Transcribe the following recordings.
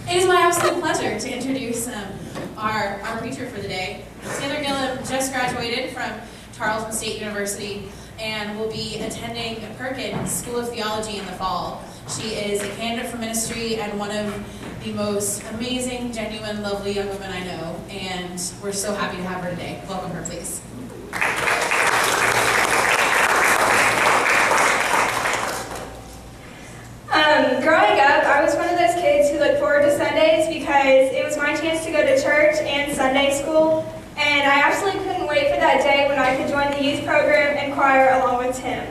It is my absolute pleasure to introduce our preacher for the day. Taylor Gillum just graduated from Tarleton State University and will be attending Perkins School of Theology in the fall. She is a candidate for ministry and one of the most amazing, genuine, lovely young women I know, and we're so happy to have her today. Welcome her, please. Growing up, I was one of those kids who looked forward to Sundays because it was my chance to go to church and Sunday school, and I absolutely couldn't wait for that day when I could join the youth program and choir along with Tim.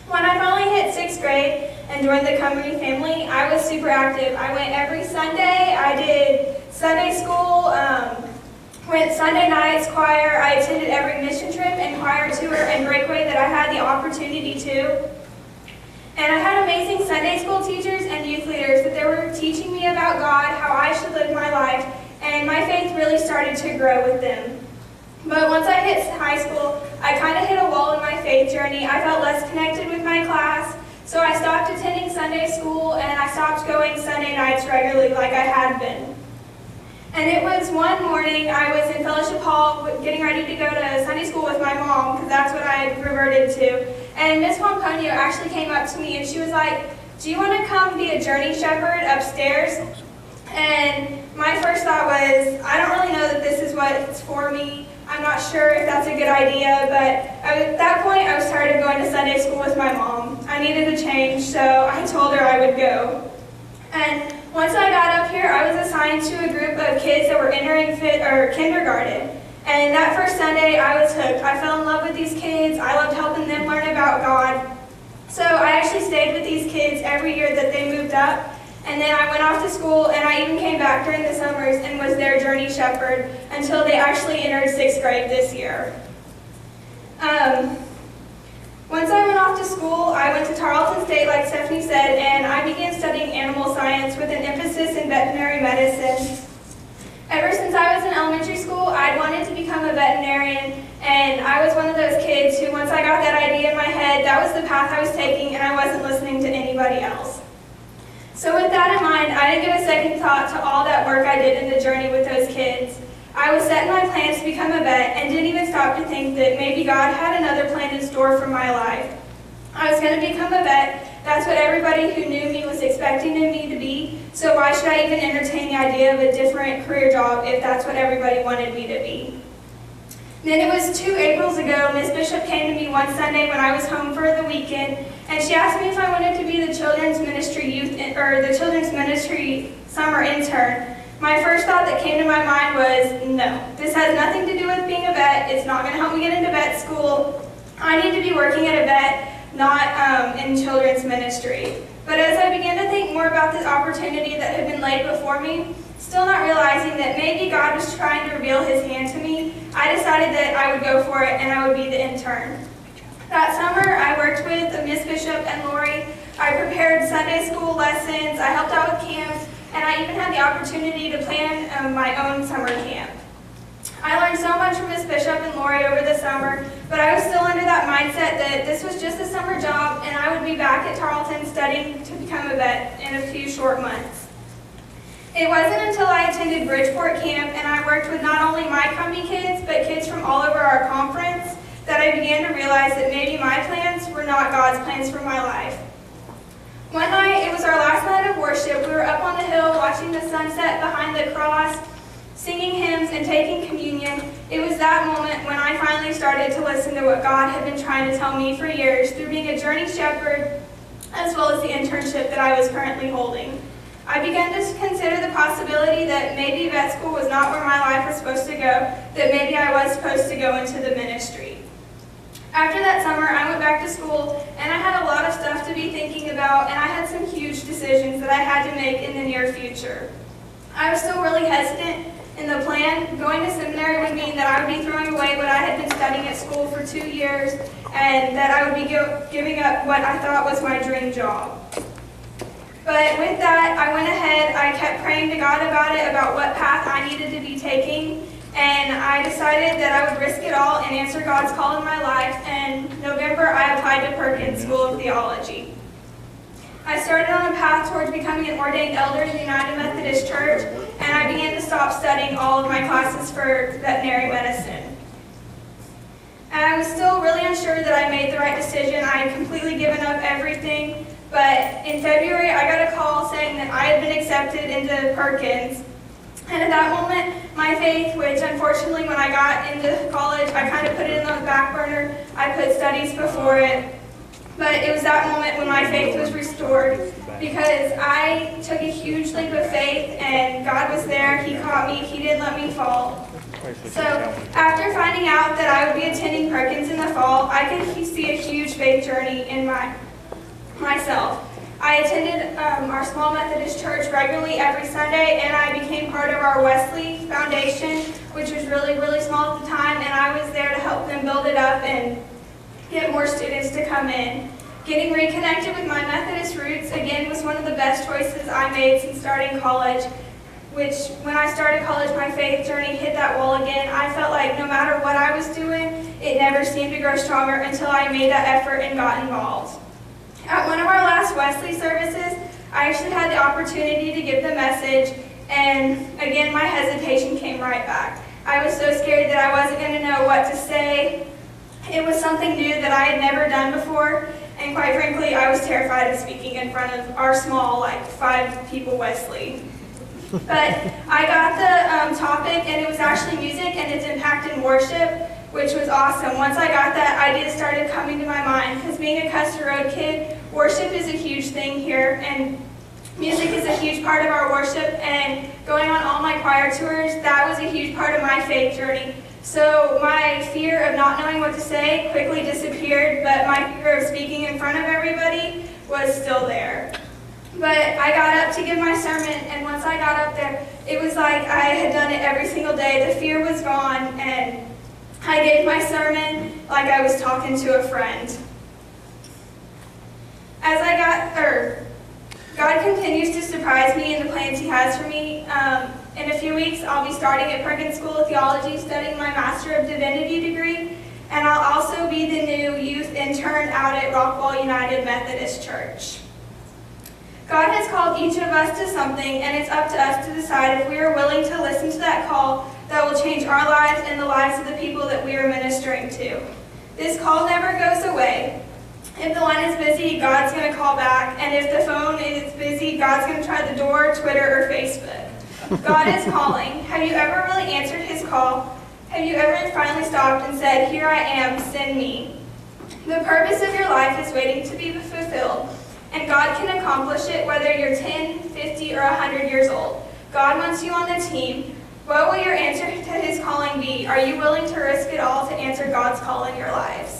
When I finally hit 6th grade and joined the Company family, I was super active. I went every Sunday. I did Sunday school, went Sunday nights, choir. I attended every mission trip and choir tour and breakaway that I had the opportunity to. And I had amazing Sunday school teachers and youth leaders that they were teaching me about God, how I should live my life, and my faith really started to grow with them. But once I hit high school, I kind of hit a wall in my faith journey. I felt less connected with my class, so I stopped attending Sunday school and I stopped going Sunday nights regularly like I had been. And it was one morning I was in fellowship hall getting ready to go to Sunday school with my mom because that's what I had reverted to. And Miss Pomponio actually came up to me and she was like, "Do you want to come be a journey shepherd upstairs?" And my first thought was, I don't really know that this is what's for me. I'm not sure if that's a good idea, but at that point I was tired of going to Sunday school with my mom. I needed a change, so I told her I would go. And once I got up here, I was assigned to a group of kids that were entering kindergarten. And that first Sunday, I was hooked. I fell in love with these kids. I loved helping them learn about God. So I actually stayed with these kids every year that they moved up. And then I went off to school, and I even came back during the summers and was their journey shepherd until they actually entered 6th grade this year. Once I went off to school, I went to Tarleton State, like Stephanie said, and I began studying animal science with an emphasis in veterinary medicine. Ever since I was in elementary school, I'd wanted to become a veterinarian, and I was one of those kids who, once I got that idea in my head, that was the path I was taking, and I wasn't listening to anybody else. So with that in mind, I didn't give a second thought to all that work I did in the journey with those kids. I was setting my plans to become a vet and didn't even stop to think that maybe God had another plan in store for my life. I was going to become a vet. That's what everybody who knew me was expecting me to be, so why should I even entertain the idea of a different career job if that's what everybody wanted me to be? Then it was 2 Aprils ago, Miss Bishop came to me one Sunday when I was home for the weekend, and she asked me if I wanted to be the children's ministry summer intern. My first thought that came to my mind was, no, this has nothing to do with being a vet. It's not going to help me get into vet school. I need to be working at a vet, not in children's ministry. But as I began to think more about this opportunity that had been laid before me, still not realizing that maybe God was trying to reveal his hand to me, I decided that I would go for it and I would be the intern. That summer, I worked with Miss Bishop and Lori. I prepared Sunday school lessons, I helped out with camps, and I even had the opportunity to plan my own summer camp. I learned so much from Miss Bishop and Lori over the summer, but I was still under that mindset that this was just a summer job and I would be back at Tarleton studying to become a vet in a few short months. It wasn't until I attended Bridgeport camp and I worked with not only my company kids, but kids from all over our conference, that I began to realize that maybe my plans were not God's plans for my life. One night, it was our last night of worship. We were up on the hill watching the sunset behind the cross, singing hymns and taking communion. It was that moment when I finally started to listen to what God had been trying to tell me for years through being a journey shepherd, as well as the internship that I was currently holding. I began to consider the possibility that maybe vet school was not where my life was supposed to go, that maybe I was supposed to go into the ministry. After that summer, I went back to school, and I had a lot of stuff to be thinking about, and I had some huge decisions that I had to make in the near future. I was still really hesitant in the plan. Going to seminary would mean that I would be throwing away what I had been studying at school for 2 years, and that I would be giving up what I thought was my dream job. But with that, I went ahead, I kept praying to God about it, about what path I needed to be taking, and I decided that I would risk it all and answer God's call in my life, and in November I applied to Perkins School of Theology. I started on a path towards becoming an ordained elder in the United Methodist Methodist Church, and I began to stop studying all of my classes for veterinary medicine. And I was still really unsure that I made the right decision. I had completely given up everything, but in February I got a call saying that I had been accepted into Perkins. And at that moment, my faith, which unfortunately when I got into college, I kind of put it in the back burner. I put studies before it. But it was that moment when my faith was restored, because I took a huge leap of faith and God was there. He caught me. He didn't let me fall. So after finding out that I would be attending Perkins in the fall, I could see a huge faith journey in myself. I attended our small Methodist church regularly every Sunday, and I became part of our Wesley Foundation, which was really, really small at the time, and I was there to help them build it up and get more students to come in. Getting reconnected with my Methodist roots, again, was one of the best choices I made since starting college, which when I started college, my faith journey hit that wall again. I felt like no matter what I was doing, it never seemed to grow stronger until I made that effort and got involved. At one of our last Wesley services, I actually had the opportunity to give the message, and again, my hesitation came right back. I was so scared that I wasn't going to know what to say. It was something new that I had never done before, and quite frankly, I was terrified of speaking in front of our small, 5 people Wesley. But I got the topic, and it was actually music and its impact in worship, which was awesome. Once I got that, ideas started coming to my mind, because being a Custer Road kid, worship is a huge thing here, and music is a huge part of our worship, and going on all my choir tours, that was a huge part of my faith journey. So my fear of not knowing what to say quickly disappeared, but my fear of speaking in front of everybody was still there. But I got up to give my sermon, and once I got up there, it was like I had done it every single day. The fear was gone, and I gave my sermon like I was talking to a friend. God continues to surprise me in the plans He has for me. In a few weeks, I'll be starting at Perkins School of Theology, studying my Master of Divinity degree, and I'll also be the new youth intern out at Rockwall United Methodist Church. God has called each of us to something, and it's up to us to decide if we are willing to listen to that call that will change our lives and the lives of the people that we are ministering to. This call never goes away. If the line is busy, God's going to call back, and if the phone is busy, God's going to try the door, Twitter, or Facebook. God is calling. Have you ever really answered His call? Have you ever finally stopped and said, "Here I am, send me"? The purpose of your life is waiting to be fulfilled, and God can accomplish it whether you're 10, 50, or 100 years old. God wants you on the team. What will your answer to His calling be? Are you willing to risk it all to answer God's call in your lives?